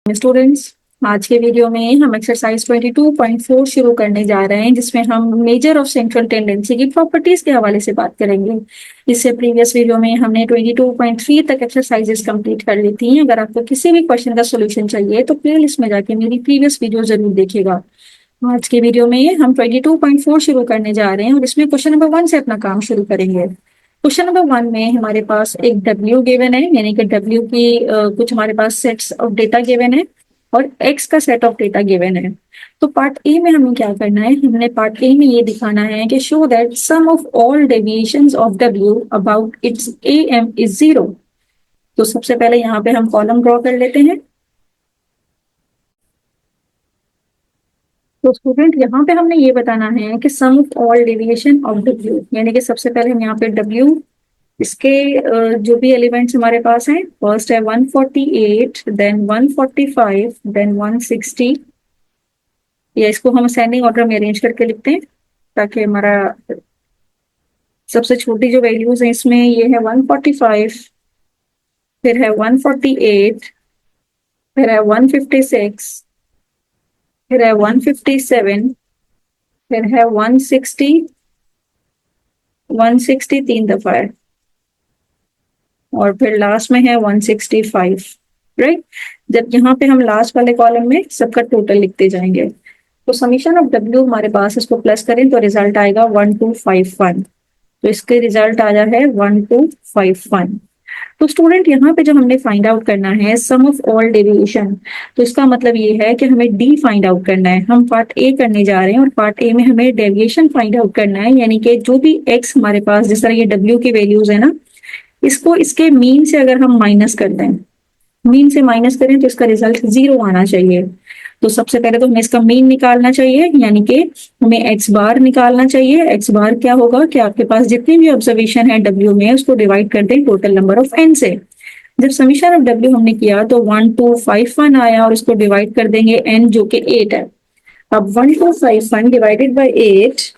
Students, आज के video में हम एक्सरसाइज 22.4 शुरू करने जा रहे हैं, जिसमें हम मेजर ऑफ सेंट्रल टेंडेंसी की प्रॉपर्टीज के हवाले से बात करेंगे। इससे प्रीवियस वीडियो में हमने 22.3 तक एक्सरसाइजेस कंप्लीट कर ली थी। अगर आपको किसी भी क्वेश्चन का सोल्यूशन चाहिए तो प्लेलिस्ट में जाके मेरी प्रीवियस वीडियो जरूर देखिएगा। आज के वीडियो में हम 22.4 शुरू करने जा रहे हैं और इसमें क्वेश्चन नंबर 1 से अपना काम शुरू करेंगे। क्वेश्चन नंबर 1 में हमारे पास एक W गिवन है, यानी कि W की कुछ हमारे पास सेट्स ऑफ डेटा गिवन है और X का सेट ऑफ डेटा गिवन है। तो पार्ट ए में हमें क्या करना है, हमने पार्ट ए में ये दिखाना है कि show that sum of all deviations of W about its AM is 0। तो सबसे पहले यहाँ पे हम कॉलम ड्रॉ कर लेते हैं। तो स्टूडेंट यहाँ पे हमने ये बताना है कि sum of all deviation of W, यानी कि सबसे पहले हम यहाँ पे W इसके जो भी एलिमेंट्स हमारे पास हैं, फर्स्ट है 148, देन 145, देन 160, या इसको हम असेंडिंग ऑर्डर में अरेंज करके लिखते हैं ताकि हमारा सबसे छोटी जो वैल्यूज हैं इसमें ये है 145, फिर है 148, फिर है 156, फिर है 157, फिर है 160, 160 3 दफा है और फिर लास्ट में है 165, राइट। जब यहाँ पे हम लास्ट वाले कॉलम में सबका टोटल लिखते जाएंगे तो समीशन ऑफ W हमारे पास, इसको प्लस करें तो रिजल्ट आएगा 1251। तो इसके रिजल्ट आया है 1251। तो स्टूडेंट यहाँ पे जब हमने फाइंड आउट करना है सम ऑफ ऑल डेविएशन, तो इसका मतलब ये है कि हमें D फाइंड आउट करना है। हम पार्ट ए करने जा रहे हैं और पार्ट ए में हमें डेविएशन फाइंड आउट करना है, यानी कि जो भी X हमारे पास, जिस तरह ये W की वैल्यूज है ना, इसको इसके मीन से अगर हम माइनस कर दें, मीन से माइनस करें तो इसका रिजल्ट 0 आना चाहिए। तो सबसे पहले तो हमें इसका मीन निकालना चाहिए, यानी कि हमें एक्स बार निकालना चाहिए। एक्स बार क्या होगा कि आपके पास जितनी भी ऑब्जर्वेशन है W में, उसको डिवाइड कर दें टोटल नंबर ऑफ n से। जब समीशन ऑफ W हमने किया तो 1251 आया और इसको डिवाइड कर देंगे n जो कि 8 है। अब 1251 डिवाइडेड बाई 8,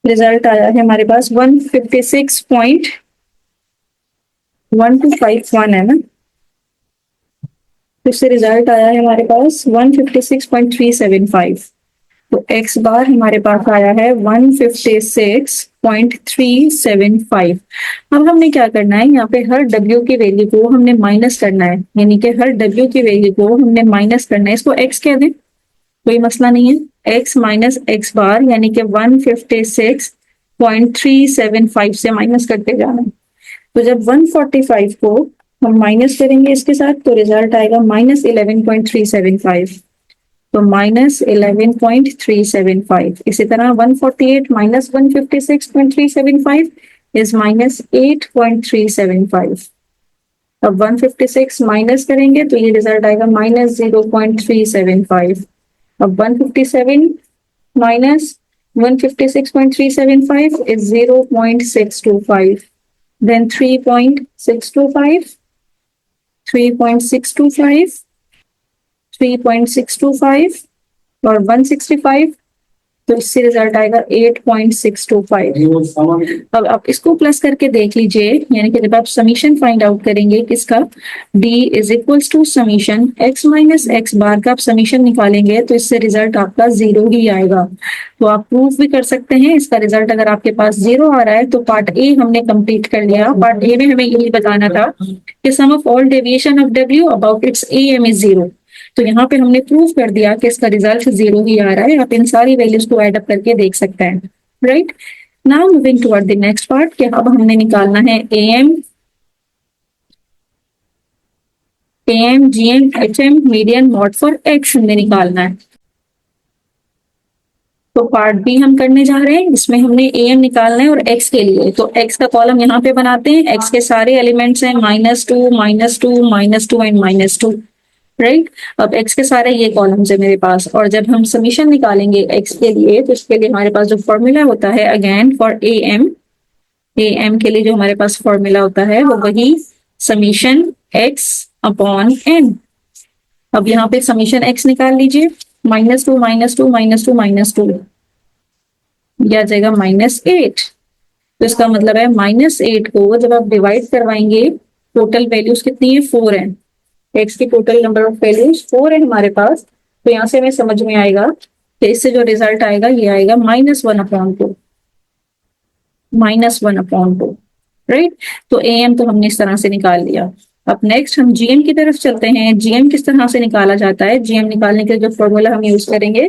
रिजल्ट आया है हमारे पास 156.1251 है ना, तो इससे रिजल्ट आया है हमारे पास 156.375। तो एक्स बार हमारे पास आया है 156.375। अब हमने क्या करना है, यहाँ पे हर W की वैल्यू को हमने माइनस करना है, यानी कि हर W की वैल्यू को हमने माइनस करना है। इसको x कह दें, कोई मसला नहीं है। x माइनस एक्स बार यानी कि 156.375 से माइनस करते जाना है। तो जब 145 को हम माइनस करेंगे इसके साथ तो रिजल्ट आएगा -11.375। तो -11.375। इसी तरह 148 माइनस 156.375 इज -8.375। अब 156 माइनस करेंगे तो ये रिजल्ट आएगा -0.375। अब 157 माइनस 156.375 इज 0.625, then 3.625, 3.625, 3.625 और 165। तो इससे रिजल्ट आएगा 8.625। अब आप इसको प्लस करके देख लीजिए, यानी कि जब आप समीशन फाइंड आउट करेंगे किसका, D is equals to summation x minus x bar का आप समीशन निकालेंगे तो इससे रिजल्ट आपका 0 ही आएगा। तो आप प्रूफ भी कर सकते हैं इसका रिजल्ट अगर आपके पास 0 आ रहा है तो पार्ट ए हमने कंप्लीट कर लिया। पार्ट ए में हमें यही बताना था कि sum of all deviation of W about its AM is 0। तो यहाँ पे हमने प्रूव कर दिया कि इसका रिजल्ट 0 ही आ रहा है। आप इन सारी वैल्यूज को ऐड अप करके देख सकते हैं, right. Now moving toward the next part कि अब हमने निकालना है AM, GM, HM, median, mod for X हमने निकालना है। तो पार्ट बी हम करने जा रहे हैं, इसमें हमने AM निकालना है और X के लिए। तो X का कॉलम यहाँ पे बनाते हैं। X के सारे एलिमेंट्स हैं -2, -2, -2 एंड -2, राइट। अब x के सारे ये कॉलम्स है मेरे पास, और जब हम समीशन निकालेंगे x के लिए तो इसके लिए हमारे पास जो फॉर्मूला होता है, अगेन फॉर AM के लिए जो हमारे पास फॉर्मूला होता है वो वही समीशन x अपॉन n। अब यहाँ पे समीशन x निकाल लीजिए, -2, -2, -2, -2, ये आ जाएगा -8। तो इसका मतलब है -8 को जब आप डिवाइड करवाएंगे, टोटल वैल्यूज कितनी है, 4 है। एक्स की टोटल नंबर ऑफ वैल्यूज 4 है हमारे पास, तो यहाँ से हमें समझ में आएगा कि इससे जो रिजल्ट आएगा ये आएगा -1/2, -1/2, राइट। तो एम तो हमने इस तरह से निकाल लिया। अब नेक्स्ट हम जीएम की तरफ चलते हैं। जीएम किस तरह से निकाला जाता है? जीएम निकालने के लिए जो फॉर्मूला हम यूज करेंगे,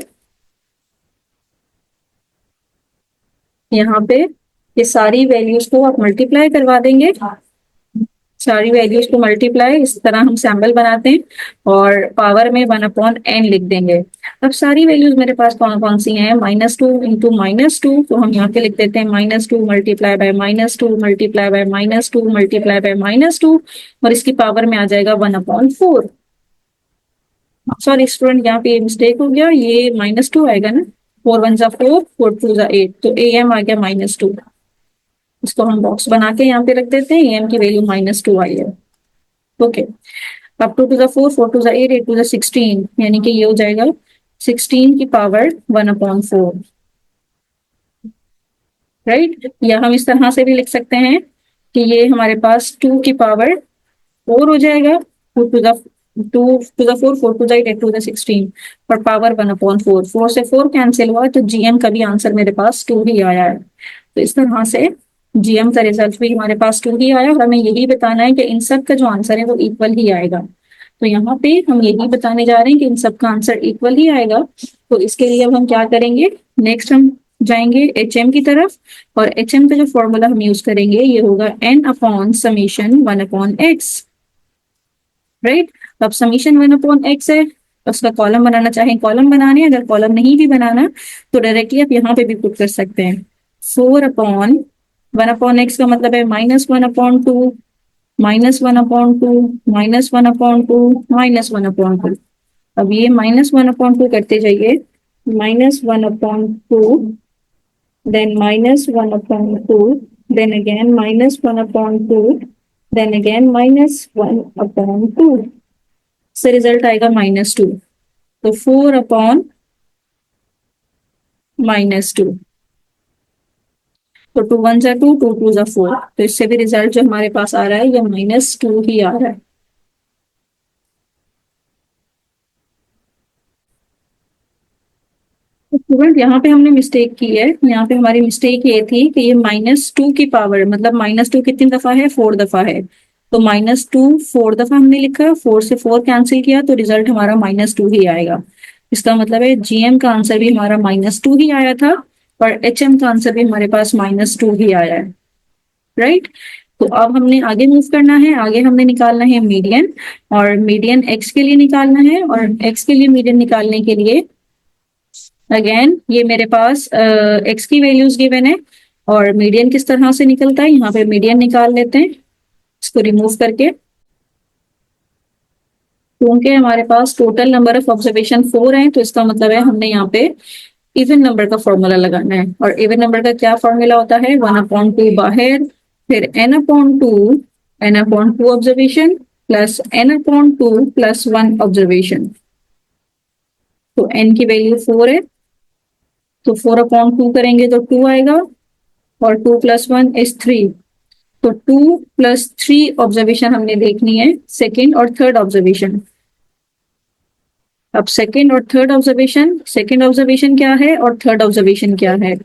यहाँ पे ये सारी वैल्यूज को आप मल्टीप्लाई करवा देंगे, सारी वैल्यूज को मल्टीप्लाई, इस तरह हम सैम्पल बनाते हैं और पावर में 1/n लिख देंगे। अब सारी वैल्यूज मेरे पास कौन कौन सी हैं? -2 इंटू -2, तो हम यहाँ पे लिख देते हैं -2 multiply by -2 multiply by -2 multiply by -2, और इसकी पावर में आ जाएगा 1/4। सॉरी स्टूडेंट, यहाँ पे मिस्टेक हो गया, ये -2 आएगा ना, 4 1 4, 4 2 8, तो am आ गया -2। इसको हम बॉक्स बना के यहाँ पे रख देते हैं, am की वैल्यू -2 आई है। ओके, अब 2 2 4, 4 2 8, 8 2 16, यानी कि ये हो जाएगा 16 की पावर 1/4, राइट। या हम इस तरह से भी लिख सकते हैं कि ये हमारे पास 2 की पावर 4 हो जाएगा, 2 to the 4, 4 to the 8, 8 to the 16, और पावर 1/4, 4 से 4 कैंसिल हुआ, तो जीएम का भी आंसर मेरे पास 2 ही आया है। तो इस तरह से जीएम का रिजल्ट भी हमारे पास 2 ही आया, और हमें यही बताना है कि इन सब का जो आंसर है वो इक्वल ही आएगा। तो यहाँ पे हम यही बताने जा रहे हैं कि इन सब का आंसर इक्वल ही आएगा। तो इसके लिए अब हम क्या करेंगे, नेक्स्ट हम जाएंगे एचएम की तरफ, और एचएम का जो फॉर्मूला हम यूज करेंगे ये होगा n/समीशन 1/x, राइट। अब समीशन 1/x है, उसका कॉलम बनाना चाहें कॉलम बनाने, अगर कॉलम नहीं भी बनाना तो डायरेक्टली आप यहाँ पे भी पुट कर सकते हैं। 4/1/x का मतलब है -1/2, -1/2, -1/2, -1/2। अब ये -1/2 करते जाइए, -1/2, then -1/2, then again -1/2, then again -1/2, से रिजल्ट आएगा -2। तो 4/-2, तो 2 1 2, 2 2 4, तो इससे भी रिजल्ट जो हमारे पास आ रहा है ये -2 ही आ रहा है। स्टूडेंट यहाँ पे हमने मिस्टेक की है, यहाँ पे हमारी मिस्टेक ये थी कि ये -2 की पावर, मतलब -2 कितनी दफा है? 4 दफा है, तो -2 4 दफा हमने लिखा, 4 से 4 कैंसिल किया, तो रिजल्ट हमारा -2 ही आएगा। इसका मतलब है जीएम का आंसर भी हमारा -2 ही आया था, और एचएम का आंसर भी हमारे पास -2 ही आया है, राइट। तो अब हमने आगे मूव करना है, आगे हमने निकालना है मीडियन, और मीडियन एक्स के लिए निकालना है, और एक्स के लिए मीडियन निकालने के लिए अगेन ये मेरे पास एक्स की वैल्यूज गिवन है, और मीडियन किस तरह से निकलता है, यहाँ पे मीडियन निकाल लेते हैं इसको रिमूव करके। क्योंकि हमारे पास टोटल नंबर ऑफ ऑब्जर्वेशन 4 है, तो इसका मतलब है हमने यहाँ पे इवन नंबर का फॉर्मूला लगाना है, और इवन नंबर का क्या फॉर्मूला होता है? 1/2 बाहर, फिर n/2 observation plus n/2 plus 1 observation. तो n की वैल्यू 4 है, तो 4/2 करेंगे तो 2 आएगा, और 2 + 1 इज 3, तो 2 + 3 ऑब्जर्वेशन हमने देखनी है, सेकेंड और थर्ड ऑब्जर्वेशन। अब सेकेंड और थर्ड ऑब्जर्वेशन, सेकेंड ऑब्जर्वेशन क्या है और थर्ड ऑब्जर्वेशन क्या है?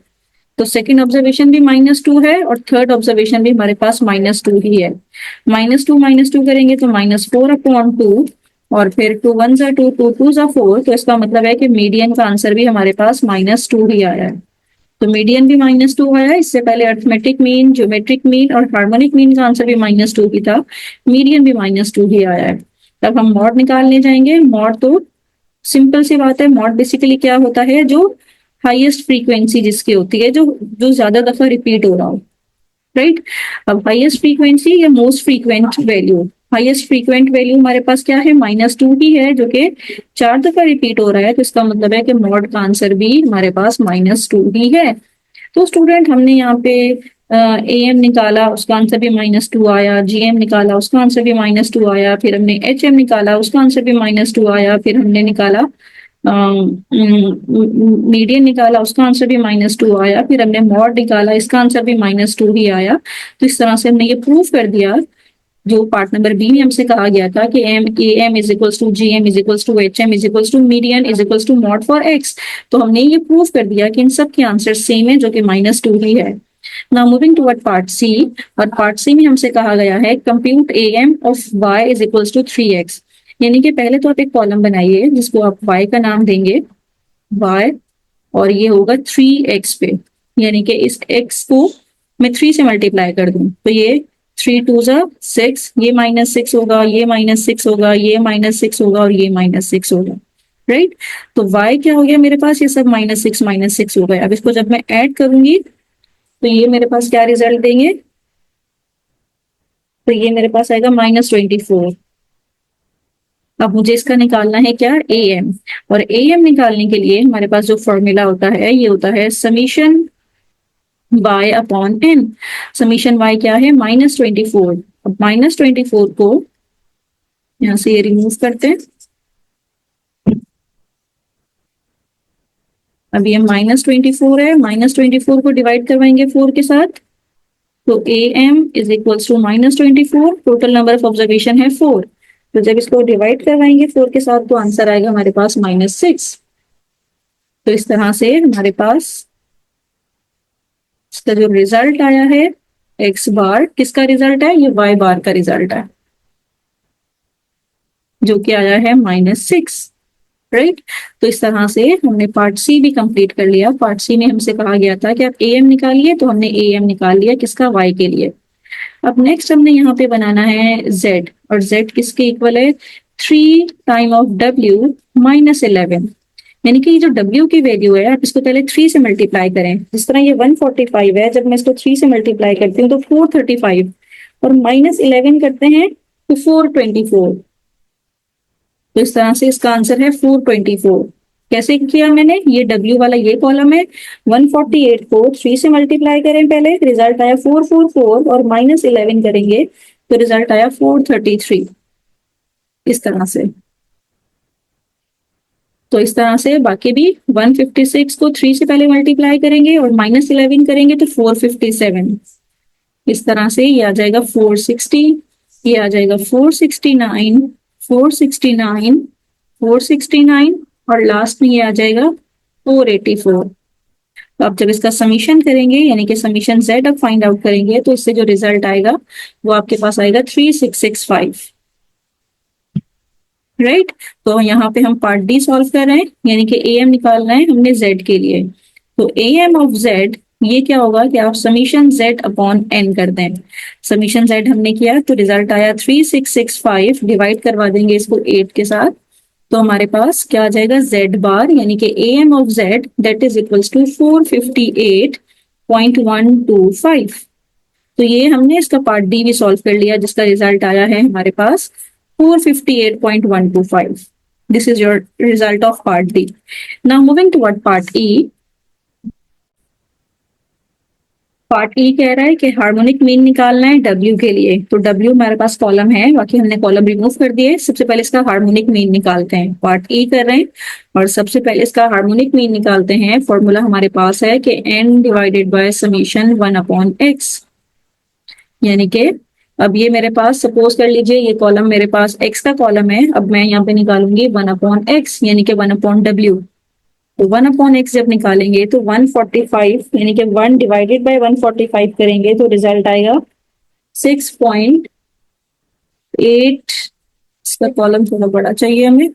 तो सेकेंड ऑब्जर्वेशन भी -2 है, और थर्ड ऑब्जर्वेशन भी हमारे पास -2 ही है। -2 करेंगे तो -4/2, और फिर 2 1 2, 2 2 4, तो इसका मतलब है कि मीडियन का आंसर भी हमारे पास -2 ही आया है। तो मीडियन भी -2 आया है, इससे पहले अर्थमेटिक मीन, ज्योमेट्रिक मीन और हार्मोनिक मीन का आंसर भी -2 ही था, मीडियन भी -2 ही आया है। तब हम मॉड निकालने जाएंगे। मॉड तो सिंपल सी बात है, मॉड बेसिकली क्या होता है? जो हाईएस्ट फ्रीक्वेंसी जिसकी होती है, जो जो ज्यादा दफा रिपीट हो रहा हो, राइट। अब हाईएस्ट फ्रीक्वेंसी या most frequent value, highest frequent value हमारे पास क्या है? -2 ही है, जो कि 4 दफा रिपीट हो रहा है, तो इसका मतलब है कि मॉड का आंसर भी हमारे पास -2 ही है। तो स्टूडेंट हमने यहाँ पे एम निकाला, उसका आंसर भी -2 आया, जीएम निकाला, उसका आंसर भी -2 आया, फिर हमने एचएम निकाला, उसका आंसर भी -2 आया, फिर हमने निकाला मीडियन निकाला, उसका आंसर भी -2 आया, फिर हमने मॉड निकाला, इसका आंसर भी -2 ही आया। तो इस तरह से हमने ये प्रूव कर दिया जो पार्ट नंबर बी में हमसे कहा गया था कि M A M is equals to G M is equals to H M is equals to median is equals to mode for X, तो हमने ये प्रूव कर दिया कि इन सब के आंसर सेम है जो कि -2 ही है। Now moving toward part C, और पार्ट सी में हमसे कहा गया है compute A M of Y is equals to 3x, यानी कि पहले तो आप एक कॉलम बनाइए जिसको आप y का नाम देंगे y, और ये होगा 3x पे, यानी कि इस x को मैं 3 से मल्टीप्लाई कर दूं तो ये 3 2 जा 6, ये -6 होगा, ये -6 होगा, ये -6 होगा और ये -6 होगा, राइट। तो y क्या हो गया मेरे पास, ये सब -6 हो गया। अब इसको जब मैं ऐड करूंगी तो ये मेरे पास क्या रिजल्ट देंगे, तो ये मेरे पास आएगा -24। अब मुझे इसका निकालना है क्या, ए एम, और ए एम निकालने के लिए हमारे पास जो फॉर्मूला होता है ये होता है summation y upon n। Summation y क्या है, -24। अब -24 को यहां से ये रिमूव करते हैं, अब ये -24 है, -24 को डिवाइड करवाएंगे 4 के साथ, तो A M is equals to -24, total number of observation है 4, तो जब इसको डिवाइड करवाएंगे 4 के साथ तो आंसर आएगा हमारे पास -6। तो इस तरह से हमारे पास इसका जो रिजल्ट आया है x बार, किसका रिजल्ट है, ये y बार का रिजल्ट है जो कि आया है -6, राइट। तो इस तरह से हमने पार्ट सी भी कंप्लीट कर लिया। पार्ट सी में हमसे कहा गया था कि आप ए एम निकालिए, तो हमने ए एम निकाल लिया किसका, y के लिए। अब नेक्स्ट हमने यहाँ पे बनाना है z, और z किसके इक्वल है, 3 टाइम ऑफ w -11, यानी कि ये जो w की वैल्यू है आप इसको पहले 3 से मल्टीप्लाई करें। जिस तरह ये 145 है, जब मैं इसको 3 से मल्टीप्लाई करती हूँ तो 435, और -11 करते हैं तो 424, तो इस तरह से इसका आंसर है 424। कैसे किया मैंने, ये w वाला ये कॉलम है, 148 को 3 से मल्टीप्लाई करें पहले, रिजल्ट आया 444, और -11 करेंगे तो रिजल्ट आया 433, इस तरह से। तो इस तरह से बाकी भी 156 को 3 से पहले मल्टीप्लाई करेंगे और -11 करेंगे तो 457, इस तरह से ये आ जाएगा 460, ये आ जाएगा 469, 469, 469, और लास्ट में ये आ जाएगा 484। तो आप जब इसका समीशन करेंगे, यानी कि समीशन z अब फाइंड आउट करेंगे, तो इससे जो रिजल्ट आएगा वो आपके पास आएगा 3665, राइट। तो यहाँ पे हम पार्ट डी सॉल्व कर रहे हैं, यानी कि ए एम निकालना है हमने z के लिए। तो ए एम ऑफ z ये क्या होगा कि आप समीशन z अपॉन n कर दें। समीशन z हमने किया तो रिजल्ट आया 3665, डिवाइड करवा देंगे इसको 8 के साथ, तो हमारे पास क्या आ जाएगा, z बार, यानी कि A M of z that is equals to 458.125। तो ये हमने इसका पार्ट डी भी सॉल्व कर लिया, जिसका रिजल्ट आया है हमारे पास 458.125. This is your result of part D. Now moving toward part E. Part E कह रहा है कि हार्मोनिक मीन निकालना है W के लिए। तो W हमारे पास कॉलम है, बाकी हमने कॉलम रिमूव कर दिए। सबसे पहले इसका हार्मोनिक मीन निकालते हैं। पार्ट ई कर रहे हैं और सबसे पहले इसका हार्मोनिक मीन निकालते हैं। फॉर्मूला हमारे पास है कि n divided by summation 1/x, यानी कि अब ये मेरे पास, सपोज कर लीजिए ये कॉलम मेरे पास x का कॉलम है। अब मैं यहाँ पे निकालूंगी 1/x, यानी कि 1/w। तो 1/x जब निकालेंगे तो 145, यानी कि 1 डिवाइडेड बाय 145 करेंगे तो रिजल्ट आएगा 6.8। इसका कॉलम थोड़ा बड़ा चाहिए हमें,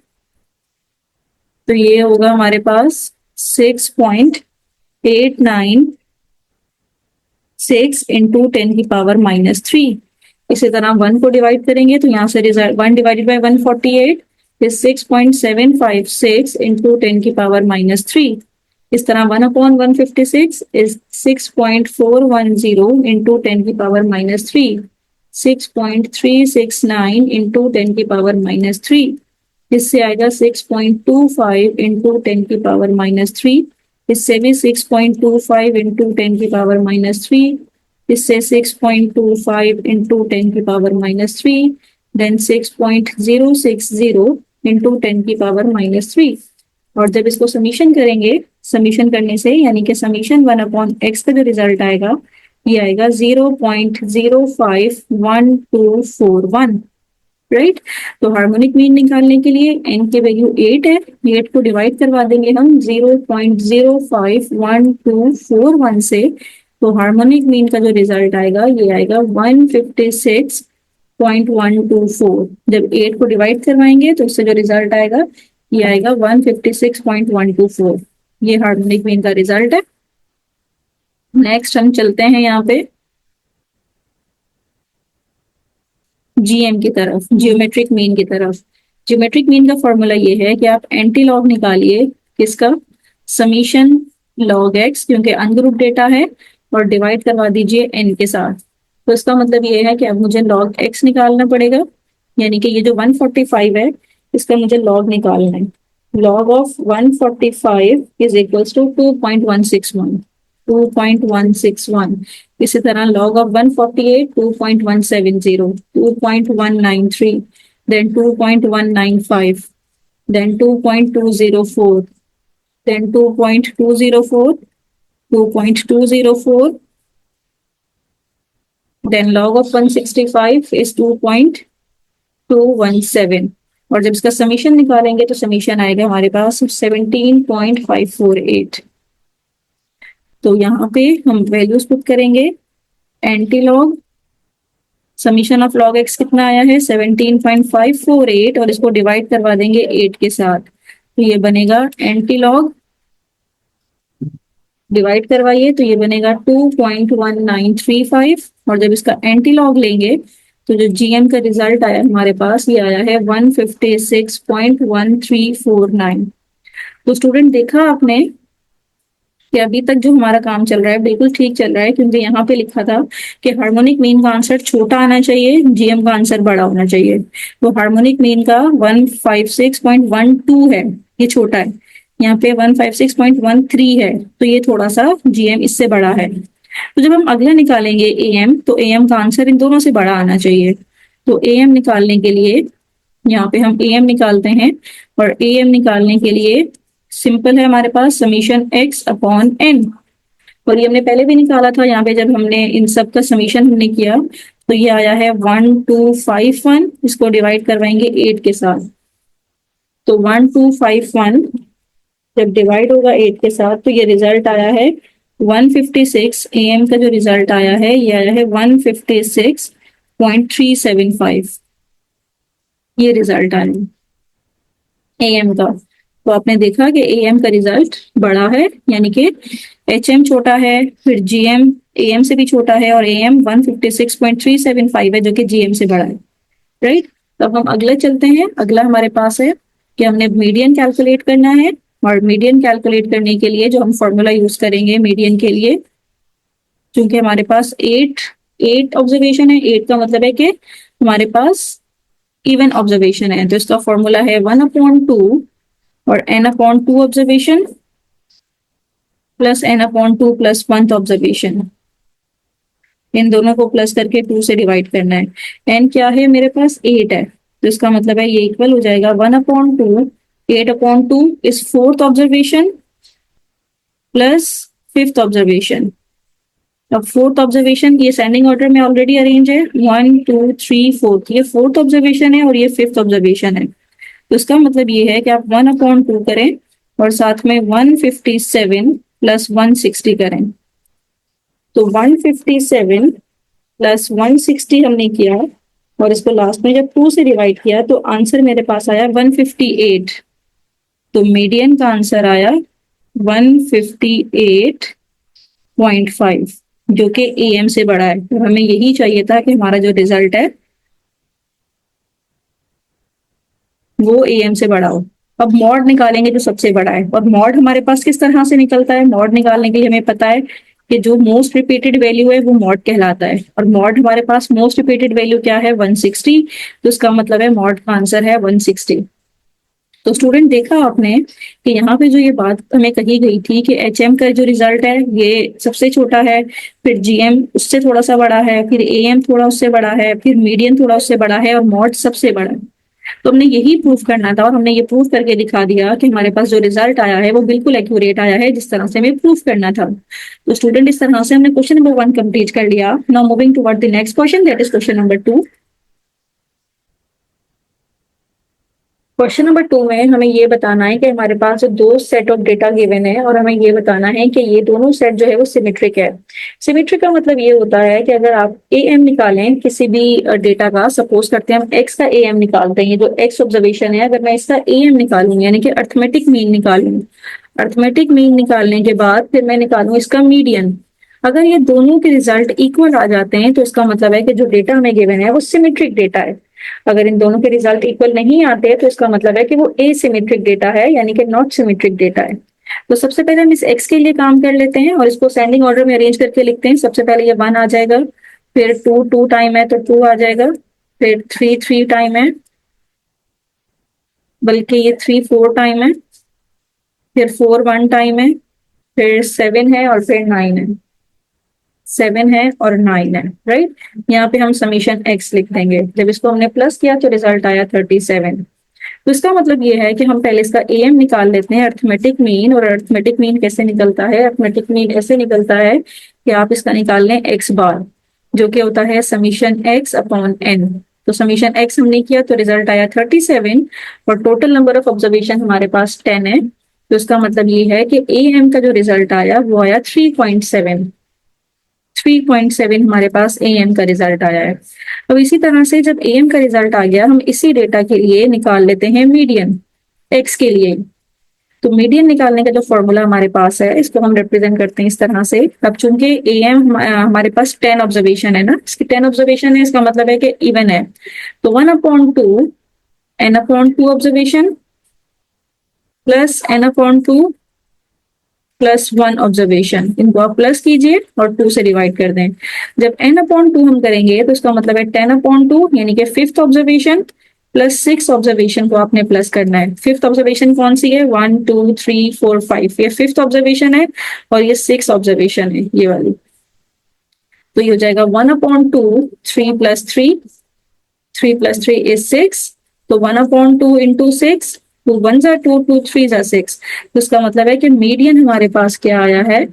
तो ये होगा हमारे पास 6.896 इंटू 10 की पावर -3। इसी तरह 1 को डिवाइड करेंगे तो यहाँ से result 1 divided by 148 is 6.756 into 10 की पावर -3। इस तरह 1/156 is 6.410 into 10 की पावर -3, 6.369 into 10 की पावर -3। इससे आएगा 6.25 into 10 की पावर -3। इससे भी 6.25 into 10 की पावर -3। इससे 6.25 into 10 की पावर -3, देन 6.060 इंटू 10 की पावर -3। और जब इसको समीशन करेंगे, समीशन करने से यानी कि समीशन 1/x का जो रिजल्ट आएगा ये आएगा 0.051241, राइट। तो हार्मोनिक मीन निकालने के लिए n की वैल्यू 8 है, 8 को डिवाइड करवा देंगे हम 0.051241 से, तो हार्मोनिक मीन का जो रिजल्ट आएगा ये आएगा 156.124। जब 8 को डिवाइड करवाएंगे तो उससे जो रिजल्ट आएगा ये आएगा 156.124। ये हार्मोनिक मीन का रिजल्ट है। नेक्स्ट हम चलते हैं यहाँ पे जीएम की तरफ, जियोमेट्रिक मीन की तरफ। जियोमेट्रिक मीन का फॉर्मूला ये है कि आप एंटी लॉग निकालिए किसका, समीशन लॉग एक्स, क्योंकि अनग्रुप डेटा है, और डिवाइड करवा दीजिए एन के साथ। तो इसका मतलब ये है कि अब मुझे लॉग एक्स निकालना पड़ेगा, यानी कि ये जो 145 है इसका मुझे लॉग निकालना है। Log of 145 is equals to 2.161, 2.161। इसी तरह log of 148 2.170, 2.193, then 2.195, then 2.204, then 2.204, 2.204, then log of 165 is 2.217। और जब इसका समीशन निकालेंगे तो समीशन आएगा हमारे पास 17.548। तो यहाँ पे हम वैल्यूज पुट करेंगे, anti log summation of log x कितना आया है 17.548, और इसको डिवाइड करवा देंगे 8 के साथ, तो ये बनेगा एंटी लॉग, डिवाइड करवाइए तो ये बनेगा 2.1935, और जब इसका एंटी लॉग लेंगे तो जो जीएम का रिजल्ट आया हमारे पास ये आया है 156.1349। तो स्टूडेंट देखा आपने कि अभी तक जो हमारा काम चल रहा है बिल्कुल ठीक चल रहा है, क्योंकि यहाँ पे लिखा था कि हार्मोनिक मीन का आंसर छोटा आना चाहिए, जीएम का आंसर बड़ा होना चाहिए। तो हार्मोनिक मीन का 156.12 है, ये छोटा है, यहाँ पे 156.13 है, तो ये थोड़ा सा जीएम इससे बड़ा है। तो जब हम अगला निकालेंगे एएम, तो एएम का आंसर इन दोनों से बड़ा आना चाहिए। तो एएम निकालने के लिए यहाँ पे हम एएम निकालते हैं, और एएम निकालने के लिए सिंपल है हमारे पास समीशन x अपॉन n, और ये हमने पहले भी निकाला था। यहाँ पे जब हमने इन सब का समीशन हमने किया तो ये आया है 1251, इसको डिवाइड करवाएंगे 8 के साथ, तो 1251 जब डिवाइड होगा 8 के साथ तो ये रिजल्ट आया है 156। एएम का जो रिजल्ट आया है ये आया है 156.375, ये रिजल्ट आया एएम का। तो आपने देखा कि एएम का रिजल्ट बड़ा है, यानी कि एचएम छोटा है, फिर जीएम एएम से भी छोटा है, और एएम 156.375 है जो कि जीएम से बड़ा है, राइट। तो अब हम अगले चलते हैं। अगला हमारे पास है कि हमने मीडियन कैलकुलेट करना है, और मीडियन कैलकुलेट करने के लिए जो हम फॉर्मूला यूज करेंगे मीडियन के लिए, क्योंकि हमारे पास 8 ऑब्जर्वेशन है, 8 का मतलब है कि हमारे पास इवन ऑब्जर्वेशन है, तो इसका फॉर्मूला है 1/2 और n/2 observation plus n/2 plus 1th observation, इन दोनों को प्लस करके 2 से डिवाइड करना है। n क्या है मेरे पास 8 है, तो इसका मतलब है ये इक्वल हो जाएगा 1/2, 8/2 is 4th observation plus 5th observation. अब 4th ऑब्जर्वेशन की असेंडिंग ऑर्डर में ऑलरेडी अरेंज है, 1 2 3 4, ये 4th ऑब्जर्वेशन है और ये 5th ऑब्जर्वेशन है। तो इसका मतलब ये है कि आप 1/2 करें और साथ में 157 प्लस 160 करें। तो 157 प्लस 160 हमने किया, और इसको लास्ट में जब 2 से डिवाइड किया तो आंसर मेरे पास आया 158। तो मीडियन का आंसर आया 158.5, जो कि एएम से बड़ा है। तो हमें यही चाहिए था कि हमारा जो रिजल्ट है वो एएम से बड़ा हो। अब मॉड निकालेंगे जो सबसे बड़ा है, और मॉड हमारे पास किस तरह से निकलता है, मॉड निकालने के लिए हमें पता है कि जो मोस्ट रिपीटेड वैल्यू है वो मॉड कहलाता है, और मॉड हमारे पास मोस्ट रिपीटेड वैल्यू क्या है 160, तो इसका मतलब है मॉड का आंसर है 160। तो स्टूडेंट देखा आपने कि यहाँ पे जो ये बात हमें कही गई थी कि एचएम का जो रिजल्ट है ये सबसे छोटा है, फिर जीएम उससे थोड़ा सा बड़ा है, फिर एएम थोड़ा उससे बड़ा है, फिर मीडियन थोड़ा उससे बड़ा है, और मॉड सबसे बड़ा है। तो हमने यही प्रूफ करना था और हमने ये प्रूफ करके दिखा दिया कि हमारे पास जो रिजल्ट आया है वो बिल्कुल एक्यूरेट आया है जिस तरह से हमें प्रूफ करना था। तो स्टूडेंट इस तरह से हमने क्वेश्चन नंबर 1 कंप्लीट कर लिया। Now moving toward the next question, that is question number 2। Question number 2 में हमें ये बताना है कि हमारे पास जो दो सेट ऑफ डेटा गिवन है और हमें ये बताना है कि ये दोनों सेट जो है वो सिमेट्रिक है। सिमेट्रिक का मतलब ये होता है कि अगर आप ए एम निकालें किसी भी डेटा का, सपोज करते हैं हम एक्स का ए एम निकालते हैं, ये जो एक्स ऑब्जर्वेशन है अगर मैं इसका ए एम निकालूं यानी कि अर्थमेटिक मीन निकालूं, अर्थमेटिक मीन निकालने के बाद फिर मैं निकालूं इसका मीडियन, अगर ये दोनों के रिजल्ट इक्वल आ जाते हैं तो इसका मतलब है कि जो डेटा हमें गिवन है वो सिमेट्रिक डेटा है। अगर इन दोनों के रिजल्ट इक्वल नहीं आते तो इसका मतलब है कि वो एसिमेट्रिक डेटा है यानी कि नॉट सिमेट्रिक डेटा है। तो सबसे पहले हम इस एक्स के लिए काम कर लेते हैं और इसको सेंडिंग ऑर्डर में अरेंज करके लिखते हैं। सबसे पहले ये 1 आ जाएगा, फिर 2 2 टाइम है तो 2 आ जाएगा, फिर 3 3 टाइम है, बल्कि ये 3 4 टाइम है, फिर 4 1 टाइम है, फिर 7 है और फिर 9 है, 7 है और 9 है, राइट। यहाँ पे हम समीशन एक्स लिख देंगे। जब इसको हमने प्लस किया तो रिजल्ट आया 37। तो इसका मतलब ये है कि हम पहले इसका एम निकाल लेते हैं अर्थमेटिक मीन। और अर्थमेटिक मीन कैसे निकलता है? अर्थमेटिक मीन ऐसे निकलता है कि आप इसका निकाल लें एक्स बार, जो कि होता है समीशन एक्स अपॉन एन। तो समीशन एक्स हमने किया तो रिजल्ट आया 37 और टोटल नंबर ऑफ ऑब्जर्वेशन हमारे पास 10 है। तो इसका मतलब ये है कि ए एम का जो रिजल्ट आया वो आया 3.7। 3.7 हमारे पास ए एम का रिजल्ट आया है। अब इसी तरह से जब ए एम का रिजल्ट आ गया हम इसी डेटा के लिए निकाल लेते हैं मीडियन एक्स के लिए। तो मीडियन निकालने का जो फॉर्मूला हमारे पास है इसको हम रिप्रेजेंट करते हैं इस तरह से। अब चूंकि ए एम हमारे पास 10 ऑब्जर्वेशन है ना, इसकी 10 ऑब्जर्वेशन है, इसका मतलब है कि इवन है। तो 1/2 n/2 observation plus n/2 plus 1 observation, इनको आप प्लस कीजिए और 2 से डिवाइड कर दें। जब n/2 हम करेंगे तो इसका मतलब है 10/2 यानी कि 5th ऑब्जर्वेशन प्लस 6 ऑब्जर्वेशन को आपने प्लस करना है। 5th ऑब्जर्वेशन कौन सी है? 1 2 3 4 5, ये 5th ऑब्जर्वेशन है और ये 6 ऑब्जर्वेशन है ये वाली। तो ये हो जाएगा 1/2, 3 प्लस 3, 3 प्लस 3 इज 6। तो 1/2 इंटू 6, 2 1 2, 2 3 6। तो इसका मतलब है कि मीडियन हमारे पास क्या आया है?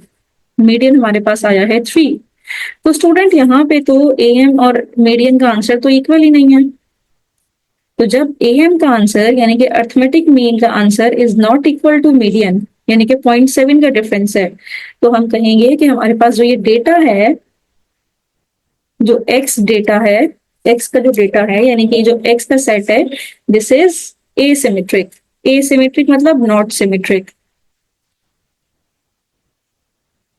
मीडियन हमारे पास आया है 3। तो स्टूडेंट यहाँ पे तो ए एम और मीडियन का आंसर तो इक्वल ही नहीं है। तो जब ए एम का आंसर यानी कि अर्थमेटिक मीन का answer is not equal to median यानी कि 0.7 का डिफरेंस है, तो हम कहेंगे कि हमारे पास जो ये डेटा है, जो एक्स डेटा है, एक्स का जो डेटा है यानी कि जो एक्स का सेट है, दिस इज एसिमेट्रिक। एसिमेट्रिक मतलब नॉट सिमेट्रिक।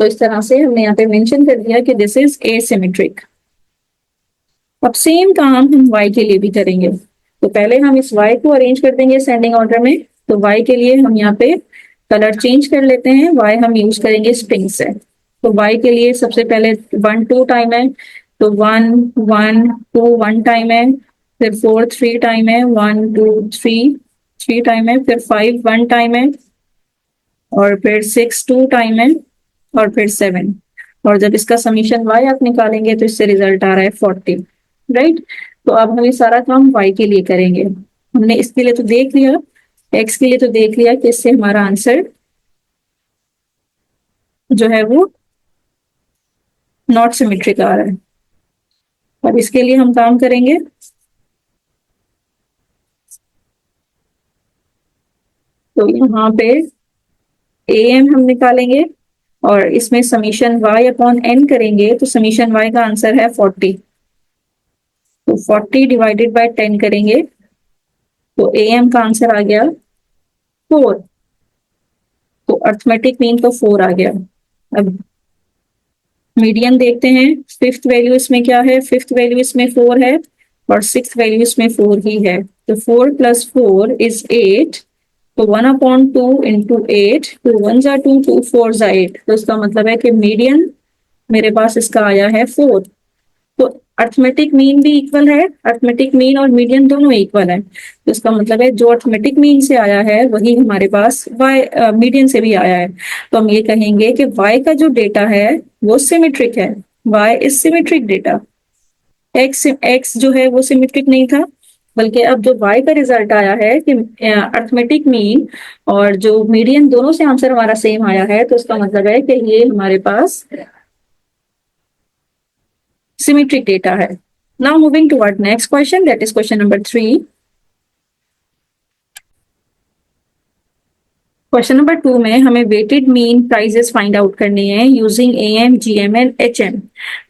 तो इस तरह से हमने यहाँ पे मेंशन कर दिया कि दिस इज एसिमेट्रिक। अब सेम काम हम y के लिए भी करेंगे। तो पहले हम इस y को अरेंज कर देंगे सेंडिंग ऑर्डर में। तो y के लिए हम यहाँ पे कलर चेंज कर लेते हैं। y हम यूज करेंगे स्ट्रिंग से। तो y के लिए सबसे पहले 1 2 टाइम है, तो 1 1 2 1 टाइम है, फिर 4 3 टाइम है, 1 2 3 3 टाइम है, फिर 5 1 टाइम है, और फिर 6 2 टाइम है, और फिर 7। और जब इसका समीशन y आप निकालेंगे तो इससे रिजल्ट आ रहा है 40, राइट। तो अब हम ये सारा काम y के लिए करेंगे। हमने इसके लिए तो देख लिया, x के लिए तो देख लिया कि इससे हमारा आंसर जो है वो नॉट सिमेट्रिक आ रहा है। अब इसके लिए हम काम करेंगे। तो यहाँ पे ए एम हम निकालेंगे और इसमें समीशन y अपॉन n करेंगे तो समीशन y का आंसर है 40। तो 40 डिवाइडेड बाय 10 करेंगे तो ए एम का आंसर आ गया 4। तो अर्थमेटिक मीन तो 4 आ गया। अब मीडियन देखते हैं। 5th वैल्यू इसमें क्या है? 5th वैल्यू इसमें 4 है और 6th वैल्यू इसमें 4 ही है। तो 4 प्लस 4 इज 8। तो 1/2 इंटू 8, 2 1 2, 2 4 8। तो इसका मतलब है कि मीडियन मेरे पास इसका आया है 4। तो अर्थमेटिक मीन भी इक्वल है, अर्थमेटिक मीन और मीडियन दोनों इक्वल है। तो इसका मतलब है जो अर्थमेटिक मीन से आया है वही हमारे पास मीडियन से भी आया है। तो हम ये कहेंगे कि y का जो डेटा है वो सिमेट्रिक है। y is symmetric data. x जो है वो सिमेट्रिक नहीं था, बल्कि अब जो y का रिजल्ट आया है कि अर्थमेटिक मीन और जो मीडियन दोनों से आंसर हमारा सेम आया है, तो इसका मतलब है कि ये हमारे पास सिमेट्रिक डेटा है। Now moving toward next question, that is question number 3। Question number 2 में हमें weighted mean prices find out करनी है using AM, GM and HM.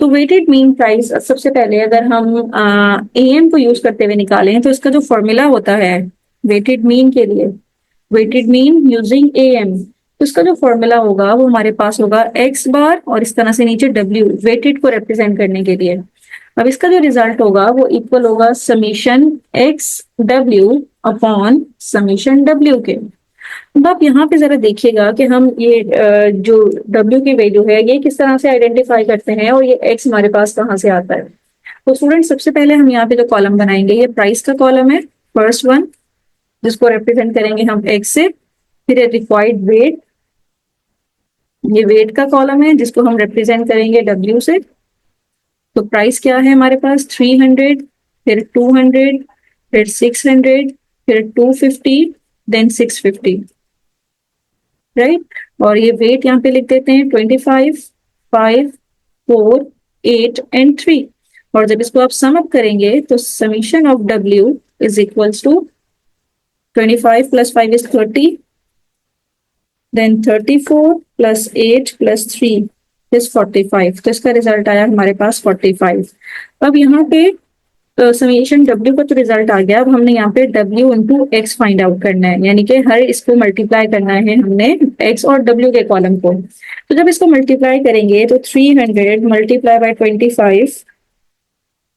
तो वेटेड मीन प्राइस सबसे पहले अगर हम एएम को यूज करते हुए निकालें तो इसका जो फॉर्मूला होता है वेटेड मीन के लिए, वेटेड मीन यूजिंग एएम, तो इसका जो फॉर्मूला होगा वो हमारे पास होगा एक्स बार और इस तरह से नीचे डब्ल्यू, वेटेड को रिप्रेजेंट करने के लिए। अब इसका जो रिजल्ट होगा वो इक्वल होगा summation x W upon summation W के। अब आप यहाँ पे जरा देखिएगा कि हम ये जो W की वैल्यू है ये किस तरह से आइडेंटिफाई करते हैं और ये X हमारे पास कहाँ से आता है। तो स्टूडेंट सबसे पहले हम यहाँ पे जो कॉलम बनाएंगे ये प्राइस का कॉलम है, फर्स्ट वन, जिसको रिप्रेजेंट करेंगे हम X से। फिर रिक्वायर्ड वेट, ये वेट का कॉलम है जिसको हम रिप्रेजेंट करेंगे W से। तो प्राइस क्या है हमारे पास 300, फिर 200, फिर 600, फिर 250, देन 650, राइट। और ये वेट यहाँ पे लिख देते हैं 25, 5, 4, 8 एंड 3। और जब इसको आप सम अप करेंगे तो summation of W is equals to 25 plus 5 is 30, then 34 plus 8 plus 3 is 45। तो इसका रिजल्ट आया हमारे पास 45। अब यहाँ पे समीशन W का तो रिजल्ट आ गया। अब हमने यहाँ पे W into x find out करना है, यानी कि हर इसको मल्टीप्लाई करना है हमने X और W के कॉलम को। तो जब इसको मल्टीप्लाई करेंगे तो 300 मल्टीप्लाई बाय 25,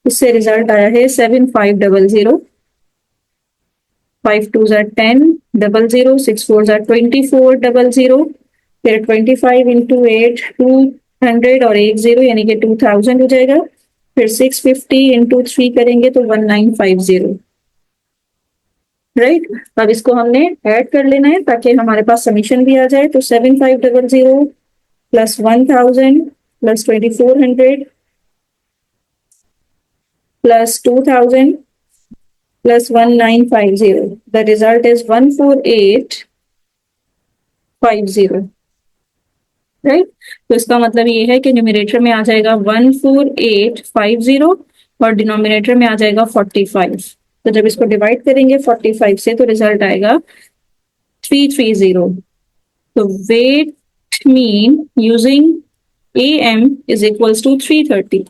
इससे रिजल्ट आया है 7500, 5 2 10 00, 6 4 24 00, फिर 25 इंटू 8 200 और 1 0 यानी कि 2000 हो जाएगा। फिर 650 इंटू 3 करेंगे तो 1950, राइट। अब इसको हमने ऐड कर लेना है ताकि हमारे पास समीशन भी आ जाए। तो 7500 plus 1000 plus 2400 plus 2000 plus 1950, the result is 14850, right. तो इसका मतलब ये है कि न्यूमरेटर में आ जाएगा 14850 और डिनोमिनेटर में आ जाएगा 45। तो जब इसको डिवाइड करेंगे 45 से तो रिजल्ट आएगा 330। तो weight mean using AM is equals to 330,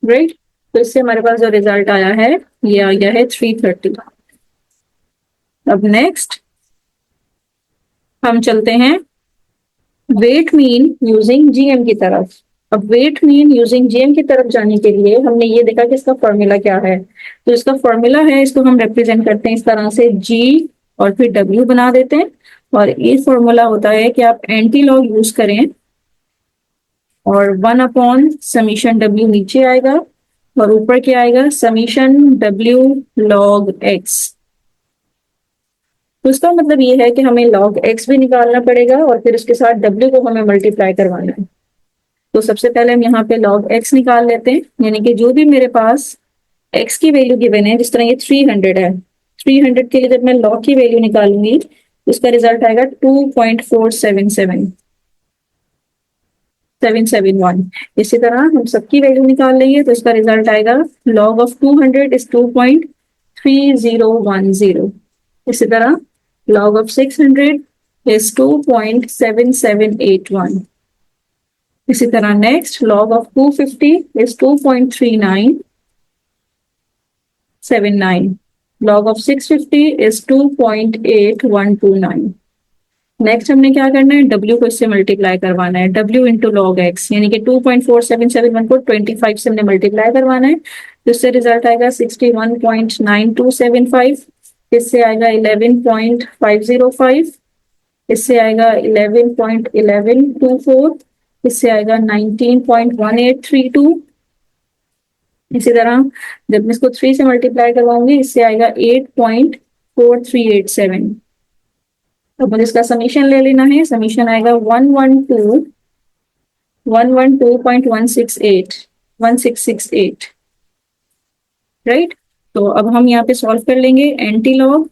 right. तो इससे हमारे पास जो रिजल्ट आया है ये आ गया है 330। अब नेक्स्ट हम चलते हैं वेट मीन यूजिंग GM की तरफ। अब वेट मीन यूजिंग GM की तरफ जाने के लिए हमने ये देखा कि इसका फॉर्मूला क्या है। तो इसका फॉर्मूला है, इसको हम रिप्रेजेंट करते हैं इस तरह से G और फिर W बना देते हैं। और ये फॉर्मूला होता है कि आप एंटी लॉग यूज करें और 1 अपॉन समीशन W नीचे आएगा और ऊपर क्या आएगा समीशन W लॉग X। तो इसका मतलब ये है कि हमें log x भी निकालना पड़ेगा और फिर उसके साथ w को हमें मल्टीप्लाई करवाना है। तो सबसे पहले हम यहाँ पे log x निकाल लेते हैं, यानी कि जो भी मेरे पास x की वैल्यू गिवन है, जिस तरह ये 300 है, 300 के लिए जब मैं log की वैल्यू निकालूंगी तो उसका रिजल्ट आएगा 2.4771। इसी तरह हम सबकी वैल्यू निकाल लेंगे तो इसका रिजल्ट आएगा log ऑफ 200 इज 2.3010। इसी तरह log of 600 is 2.7781। इसी तरह next log of 250 is 2.3979। log of 650 is 2.8129। Next हमने क्या करना है, W को इससे मल्टीप्लाई करवाना है, W इंटू लॉग एक्स, यानी कि 2.4771 को 25 से हमने मल्टीप्लाई करवाना है। तो इससे रिजल्ट आएगा 61.9275। इससे आएगा 11.505, इससे आएगा 11.1124, इससे आएगा 19.1832। इसी तरह जब मैं इसको 3 से मल्टीप्लाई करवाऊंगी इससे आएगा 8.4387। तो मुझे इसका समीशन ले लेना है, समीशन आएगा 112.168, राइट। तो अब हम यहाँ पे सॉल्व कर लेंगे एंटी लॉग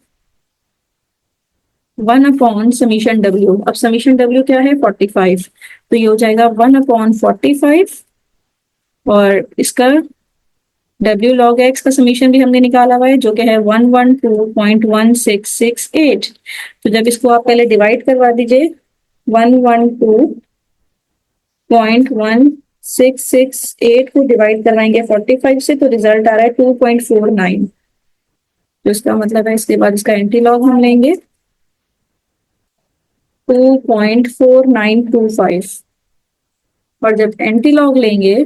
1/समीशन W। अब समीशन W क्या है 45, तो ये हो जाएगा 1/45 और इसका W log x का समीशन भी हमने निकाला हुआ है जो कि है 112.1668। तो जब इसको आप पहले डिवाइड करवा दीजिए 112.1668 को डिवाइड करवाएंगे 45 से तो रिजल्ट आ रहा है 2.49। तो इसका मतलब है इसके बाद इसका एंटी लॉग हम लेंगे 2.4925 और जब एंटी लॉग लेंगे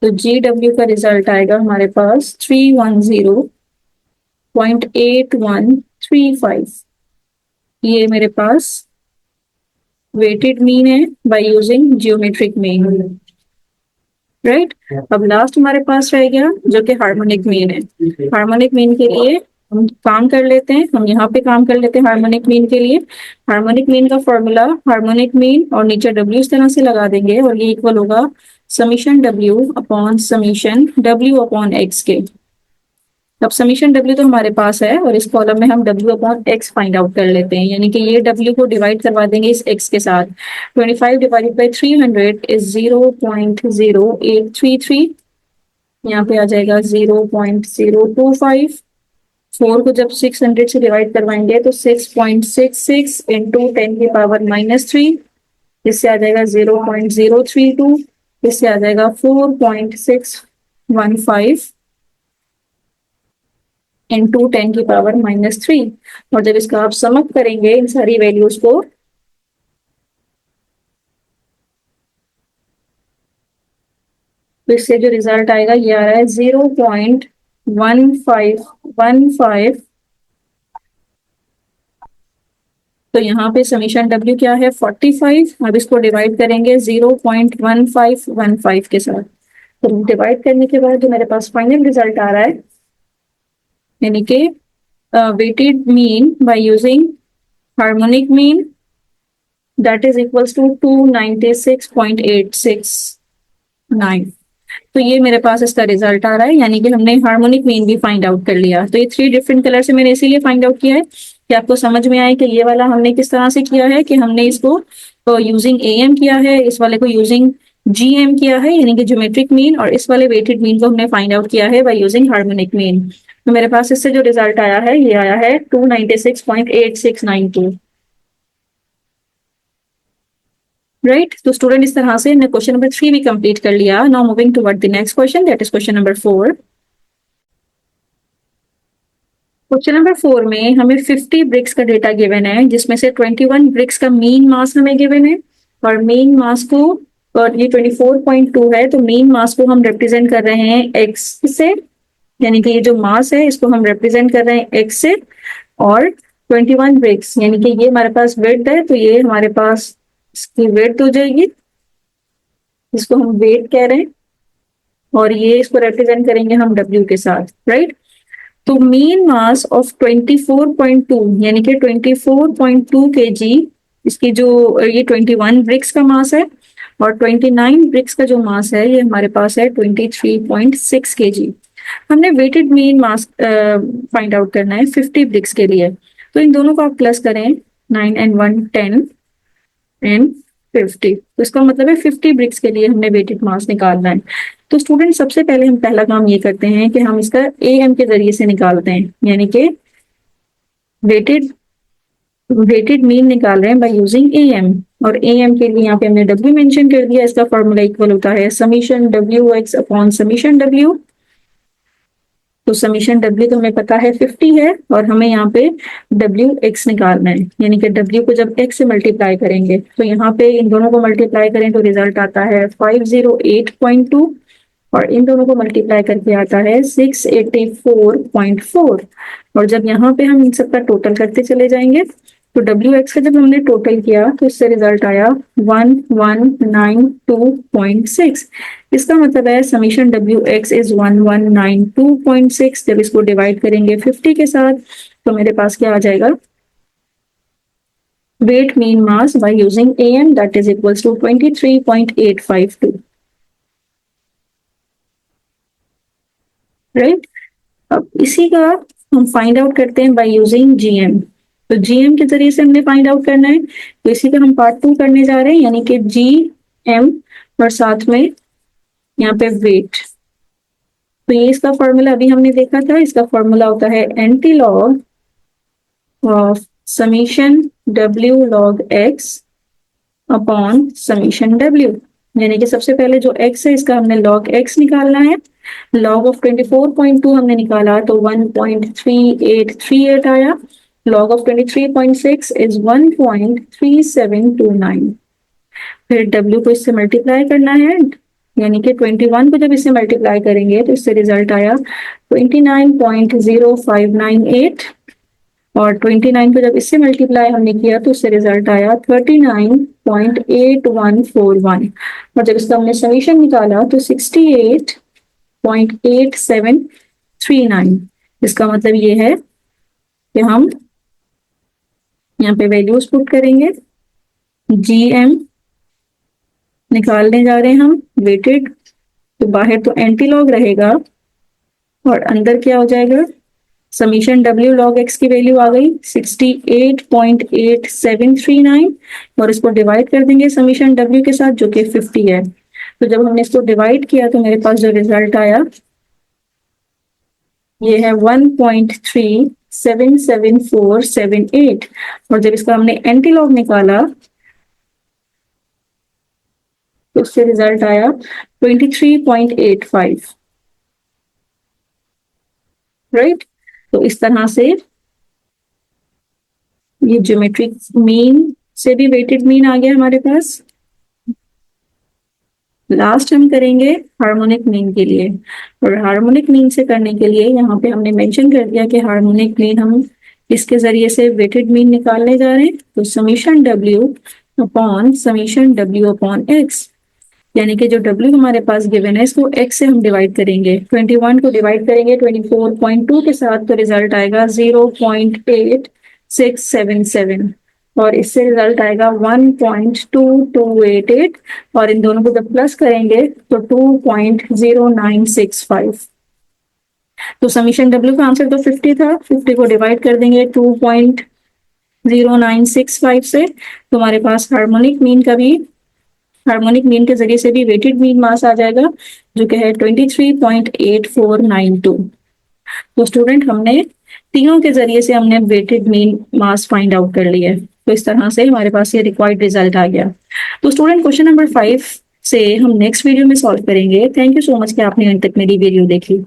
तो GW का रिजल्ट आएगा हमारे पास 310.8135। ये मेरे पास वेटेड मीन है by using geometric mean, right. अब लास्ट हमारे पास रह गया जो कि हार्मोनिक मीन है। हार्मोनिक मीन के लिए हम काम कर लेते हैं, हम यहाँ पे काम कर लेते हैं हार्मोनिक मीन के लिए। हार्मोनिक मीन का फॉर्मूला हार्मोनिक मीन और नीचे W इस तरह से लगा देंगे और ये इक्वल होगा summation W upon summation W upon x के। अब समीशन W तो हमारे पास है और इस कॉलम में हम W upon x find out कर लेते हैं, यानी कि ये W को डिवाइड करवा देंगे इस x के साथ। 25 डिवाइडेड बाई 300 इज 0.0833। यहाँ पे आ जाएगा 0.025। 4 को जब 600 से डिवाइड करवाएंगे तो 6.66 इंटू 10 की पावर -3, इससे आ जाएगा 0.032, इससे आ जाएगा 4.615 इंटू 10 की पावर -3। और जब इसका आप समअप करेंगे इन सारी वैल्यूज को तो इससे जो रिजल्ट आएगा ये आ रहा है 0.1515। तो यहाँ पे समीशन W क्या है 45। अब इसको डिवाइड करेंगे 0.1515 के साथ। तो डिवाइड करने के बाद जो मेरे पास फाइनल रिजल्ट आ रहा है यानी कि weighted mean by using harmonic mean that is equals to 296.869। तो ये मेरे पास इसका रिजल्ट आ रहा है, यानी कि हमने हार्मोनिक मीन भी फाइंड आउट कर लिया। तो ये 3 डिफरेंट कलर से मैंने इसीलिए फाइंड आउट किया है कि आपको समझ में आए कि ये वाला हमने किस तरह से किया है कि हमने इसको यूजिंग AM किया है, इस वाले को यूजिंग GM किया है यानी कि ज्योमेट्रिक मीन, और इस वाले वेटेड मीन को हमने फाइंड आउट किया है बाय यूजिंग हार्मोनिक मीन। तो मेरे पास इससे जो रिजल्ट आया है ये आया है 296.8692, राइट। तो स्टूडेंट इस तरह से हमने क्वेश्चन नंबर 3 भी कंप्लीट कर लिया। Now moving toward the next question that is question number 4। Question number 4 में हमें 50 ब्रिक्स का डेटा गिवन है जिसमें से 21 ब्रिक्स का मीन मास हमें गिवन है और मीन मास को, और ये 24.2 है तो मीन मास को हम रिप्रेजेंट कर रहे हैं x से, यानी कि ये जो मास है इसको हम रिप्रेजेंट कर रहे हैं x से। और 21 ब्रिक्स यानी कि ये हमारे पास विड्थ है तो ये हमारे पास इसकी विड्थ हो जाएगी, इसको हम वेट कह रहे हैं, और ये इसको रिप्रेजेंट करेंगे हम W के साथ, राइट। तो मीन मास ऑफ 24.2 यानी कि 24.2 kg, इसकी जो ये 21 ब्रिक्स का मास है और 29 ब्रिक्स का जो मास है ये हमारे पास है 23.6 kg। हमने weighted mean mass find out करना है 50 ब्रिक्स के लिए। तो इन दोनों को आप प्लस करें 9 and 1 10 एंड 50, तो इसका मतलब है 50 ब्रिक्स के लिए हमने वेटेड मास निकालना है। तो स्टूडेंट सबसे पहले हम पहला काम ये करते हैं कि हम इसका AM के जरिए से निकालते हैं, यानी कि वेटेड मीन निकाल रहे हैं बाय यूजिंग AM। और AM के लिए यहाँ पे हमने W मेंशन कर दिया, इसका फॉर्मूला इक्वल होता है summation WX upon summation W। तो समीशन W तो हमें पता है 50 है और हमें यहाँ पे WX निकालना है, यानी कि W को जब X से मल्टीप्लाई करेंगे तो यहाँ पे इन दोनों को मल्टीप्लाई करें तो रिजल्ट आता है 508.2 और इन दोनों को मल्टीप्लाई करके आता है 684.4। और जब यहाँ पे हम इन सबका टोटल करते चले जाएंगे तो WX का जब हमने टोटल किया तो इससे रिजल्ट आया 1192.6। इसका मतलब है समीशन WX इज 1192.6। जब इसको डिवाइड करेंगे 50 के साथ तो मेरे पास क्या आ जाएगा weight mean mass by using AM that is equals to 23.852, right. अब इसी का हम फाइंड आउट करते हैं बाय यूजिंग जीएम। तो जीएम के जरिए से हमने फाइंड आउट करना है, तो इसी का हम पार्ट 2 करने जा रहे हैं, यानी कि जीएम और साथ में यहाँ पे वेट। तो ये इसका फॉर्मूला अभी हमने देखा था, इसका फॉर्मूला होता है anti log of summation W log x upon summation W. यानी कि सबसे पहले जो x है इसका हमने log x निकालना है। log ऑफ 24.2 हमने निकाला तो 1.3838 आया। log of 23.6 is 1.3729। फिर w को इससे मल्टीप्लाई करना है, यानी कि 21 को जब इससे मल्टीप्लाई करेंगे तो इससे रिजल्ट आया 29.0598, और 29 को जब इससे मल्टीप्लाई हमने किया तो उससे रिजल्ट आया 39.8141, और जब इसका हमने समीशन निकाला तो 68.8739। इसका मतलब ये है कि हम यहाँ पे वैल्यूज पुट करेंगे, जीएम निकालने जा रहे हैं हम वेटेड, तो बाहर तो एंटीलॉग रहेगा और अंदर क्या हो जाएगा, समीशन डब्ल्यू लॉग एक्स की वैल्यू आ गई 68.8739, और इसको डिवाइड कर देंगे समीशन डब्ल्यू के साथ जो कि 50 है। तो जब हमने इसको डिवाइड किया तो मेरे पास जो रिजल्ट आया ये है 1.377478, और जब इसका हमने एंटीलॉग निकाला तो उससे रिजल्ट आया 23.85, राइट। तो इस तरह से ये ज्योमेट्रिक मीन से भी वेटेड मीन आ गया हमारे पास। लास्ट हम करेंगे हार्मोनिक मीन के लिए, और हार्मोनिक मीन से करने के लिए यहाँ पे हमने मेंशन कर दिया कि हार्मोनिक मीन हम इसके जरिए से वेटेड मीन निकालने जा रहे हैं। तो summation W upon summation W upon x, यानी कि जो W हमारे पास गिवन है इसको x से हम डिवाइड करेंगे, 21 को डिवाइड करेंगे 24.2 के साथ तो रिजल्ट आएगा 0.8677, और इससे रिजल्ट आएगा 1.2288, और इन दोनों को जब प्लस करेंगे तो 2.0965। तो समीशन W का आंसर तो 50 था, 50 को डिवाइड कर देंगे 2.0965 से, तो हमारे पास हार्मोनिक मीन के जरिए से भी वेटेड मीन मास आ जाएगा जो कि है 23.8492। तो स्टूडेंट हमने तीनों के जरिए से हमने weighted mean mass find out कर लिया है। तो इस तरह से हमारे पास ये रिक्वायर्ड रिजल्ट आ गया। तो स्टूडेंट क्वेश्चन नंबर 5 से हम नेक्स्ट वीडियो में सॉल्व करेंगे। थैंक यू सो मच कि आपने अंत तक मेरी वीडियो देखी।